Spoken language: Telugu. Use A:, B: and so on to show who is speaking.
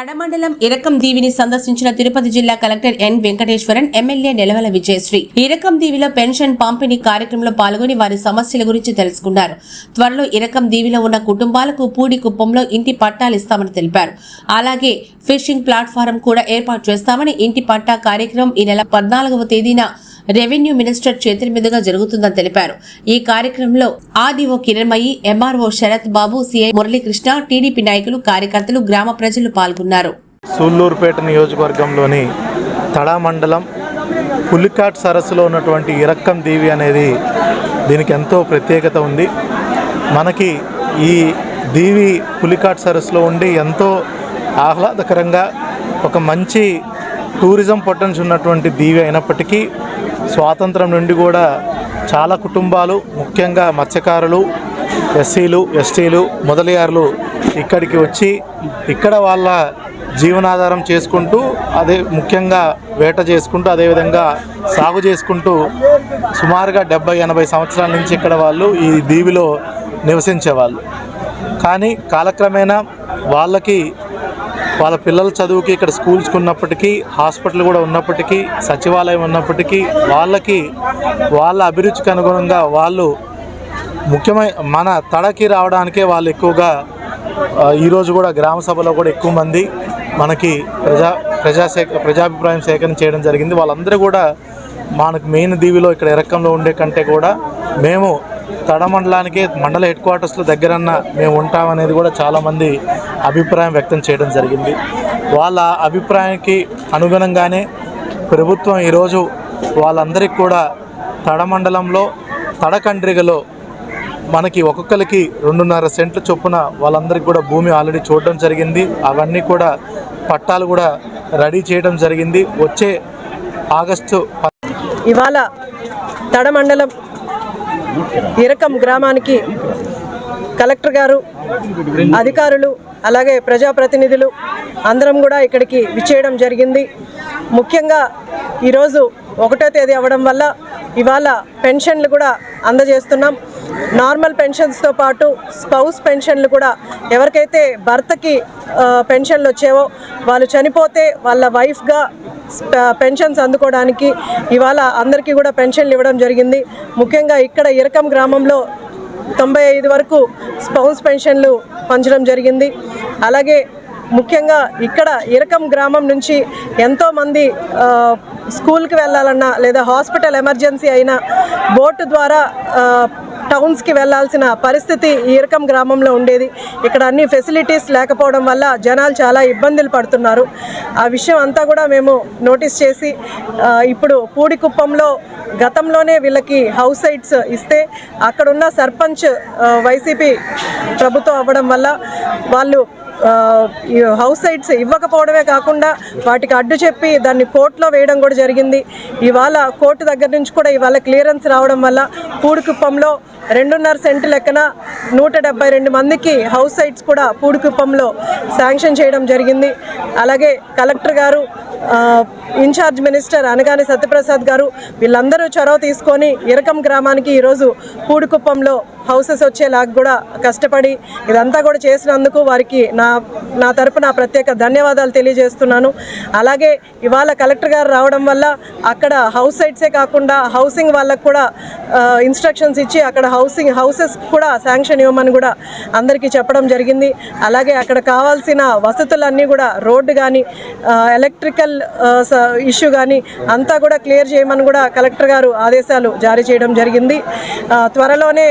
A: తడమండలం ఇరకం దీవిని సందర్శించిన తిరుపతి జిల్లా collector N Venkateswaran, MLA Nelavala Vijayasree Irakam దీవిలో పెన్షన్ పంపిణీ కార్యక్రమంలో పాల్గొని వారి సమస్యల గురించి తెలుసుకున్నారు. త్వరలో ఇరకం దీవిలో ఉన్న కుటుంబాలకు పూడి కుప్పంలో ఇంటి పట్టాలు ఇస్తామని తెలిపారు. అలాగే ఫిషింగ్ ప్లాట్ఫారం కూడా ఏర్పాటు చేస్తామని, ఇంటి పట్టా కార్యక్రమం ఈ నెల 14వ తేదీన రెవెన్యూ మినిస్టర్ చేతుల మీదుగా జరుగుతుందని తెలిపారు. ఈ కార్యక్రమంలో ఆర్డీఓ కిరణ్మయి, ఎంఆర్ఓ శరత్ బాబు, సిఐ మురళీకృష్ణ, టీడీపీ నాయకులు, కార్యకర్తలు, గ్రామ ప్రజలు పాల్గొన్నారు.
B: సూళ్లూరుపేట నియోజకవర్గంలోని తడా మండలం పులికాట్ సరస్సులో ఉన్నటువంటి ఇరక్కం దీవి అనేది దీనికి ఎంతో ప్రత్యేకత ఉంది. మనకి ఈ దీవి పులికాట్ సరస్సులో ఉండి ఎంతో ఆహ్లాదకరంగా ఒక మంచి టూరిజం పొటెన్షియల్ ఉన్నటువంటి దీవి అయినప్పటికీ స్వాతంత్రం నుండి కూడా చాలా కుటుంబాలు, ముఖ్యంగా మత్స్యకారులు, ఎస్సీలు, ఎస్టీలు, మొదలయారులు ఇక్కడికి వచ్చి ఇక్కడ వాళ్ళ జీవనాధారం చేసుకుంటూ, అదే ముఖ్యంగా వేట చేసుకుంటూ, అదేవిధంగా సాగు చేసుకుంటూ సుమారుగా 70-80 సంవత్సరాల నుంచి ఇక్కడ వాళ్ళు ఈ దీవిలో నివసించేవాళ్ళు. కానీ కాలక్రమేణా వాళ్ళ పిల్లల చదువుకి ఇక్కడ స్కూల్స్ ఉన్నప్పటికీ, హాస్పిటల్ కూడా ఉన్నప్పటికీ, సచివాలయం ఉన్నప్పటికీ వాళ్ళ అభిరుచికి అనుగుణంగా వాళ్ళు ముఖ్యమైన మన తడకి రావడానికే వాళ్ళు ఎక్కువగా ఈరోజు కూడా గ్రామ సభలో కూడా ఎక్కువ మంది మనకి ప్రజాభిప్రాయం సేకరణ చేయడం జరిగింది. వాళ్ళందరూ కూడా మనకు మెయిన్ దీవిలో ఇక్కడ ఇరక్కంలో ఉండే కంటే కూడా మేము తడ మండలానికి మండల హెడ్ క్వార్టర్స్లో దగ్గరన్న మేము ఉంటామనేది కూడా చాలామంది అభిప్రాయం వ్యక్తం చేయడం జరిగింది. వాళ్ళ అభిప్రాయానికి అనుగుణంగానే ప్రభుత్వం ఈరోజు వాళ్ళందరికీ కూడా తడ మండలంలో తడకండ్రిగలో మనకి ఒక్కొక్కరికి 2.5 సెంట్ల చొప్పున వాళ్ళందరికీ కూడా భూమి ఆల్రెడీ చూడడం జరిగింది. అవన్నీ కూడా పట్టాలు కూడా రెడీ చేయడం జరిగింది. వచ్చే ఆగస్టు
C: ఇవాళ తడ మండలం ఇరకం గ్రామానికి కలెక్టర్ గారు, అధికారులు, అలాగే ప్రజాప్రతినిధులు అందరం కూడా ఇక్కడికి విచ్చేయడం జరిగింది. ముఖ్యంగా ఈరోజు 1వ తేదీ అవ్వడం వల్ల ఇవాళ పెన్షన్లు కూడా అందజేస్తున్నాం. నార్మల్ పెన్షన్స్తో పాటు స్పౌస్ పెన్షన్లు కూడా ఎవరికైతే భర్తకి పెన్షన్లు వచ్చేవో వాళ్ళు చనిపోతే వాళ్ళ వైఫ్గా పెన్షన్స్ అందుకోవడానికి ఇవాళ అందరికీ కూడా పెన్షన్లు ఇవ్వడం జరిగింది. ముఖ్యంగా ఇక్కడ ఇరకం గ్రామంలో 95 వరకు స్పౌస్ పెన్షన్లు పంచడం జరిగింది. అలాగే ముఖ్యంగా ఇక్కడ ఇరకం గ్రామం నుంచి ఎంతోమంది స్కూల్కి వెళ్ళాలన్నా లేదా హాస్పిటల్ ఎమర్జెన్సీ అయినా బోటు ద్వారా టౌన్స్కి వెళ్ళాల్సిన పరిస్థితి ఈ ఇరకం గ్రామంలో ఉండేది. ఇక్కడ అన్ని ఫెసిలిటీస్ లేకపోవడం వల్ల జనాలు చాలా ఇబ్బందులు పడుతున్నారు. ఆ విషయం అంతా కూడా మేము నోటీస్ చేసి ఇప్పుడు పూడికుప్పంలో గతంలోనే వీళ్ళకి హౌస్ సైట్స్ ఇస్తే అక్కడున్న సర్పంచ్ వైసీపీ ప్రభుత్వం అవ్వడం వల్ల వాళ్ళు ఈ హౌస్ సైట్స్ ఇవ్వకపోవడమే కాకుండా వాటికి అడ్డు చెప్పి దాన్ని కోర్టులో వేయడం కూడా జరిగింది. ఇవాళ కోర్టు దగ్గర నుంచి కూడా ఇవాళ క్లియరెన్స్ రావడం వల్ల పూడికుప్పంలో 2.5 సెంటు లెక్కన 172 మందికి హౌస్ సైట్స్ కూడా పూడికుప్పంలో శాంక్షన్ చేయడం జరిగింది. అలాగే కలెక్టర్ గారు, ఇన్ఛార్జ్ మినిస్టర్ అనగాని సత్యప్రసాద్ గారు వీళ్ళందరూ చొరవ తీసుకొని ఇరకం గ్రామానికి ఈరోజు పూడికుప్పంలో హౌసెస్ వచ్చేలాగా కూడా కష్టపడి ఇదంతా కూడా చేసినందుకు వారికి నా తరపున ప్రత్యేక ధన్యవాదాలు తెలియజేస్తున్నాను. అలాగే ఇవాళ కలెక్టర్ గారు రావడం వల్ల అక్కడ హౌస్ సైట్సే కాకుండా హౌసింగ్ వాళ్ళకు కూడా ఇన్స్ట్రక్షన్స్ ఇచ్చి అక్కడ హౌసెస్ కూడా శాంక్షన్ ఇవ్వమని కూడా అందరికీ చెప్పడం జరిగింది. అలాగే అక్కడ కావాల్సిన వసతులన్నీ కూడా రోడ్డు కానీ ఎలక్ట్రికల్ ఇష్యూ కానీ అంతా కూడా క్లియర్ చేయమని కూడా కలెక్టర్ గారు ఆదేశాలు జారీ చేయడం జరిగింది. త్వరలోనే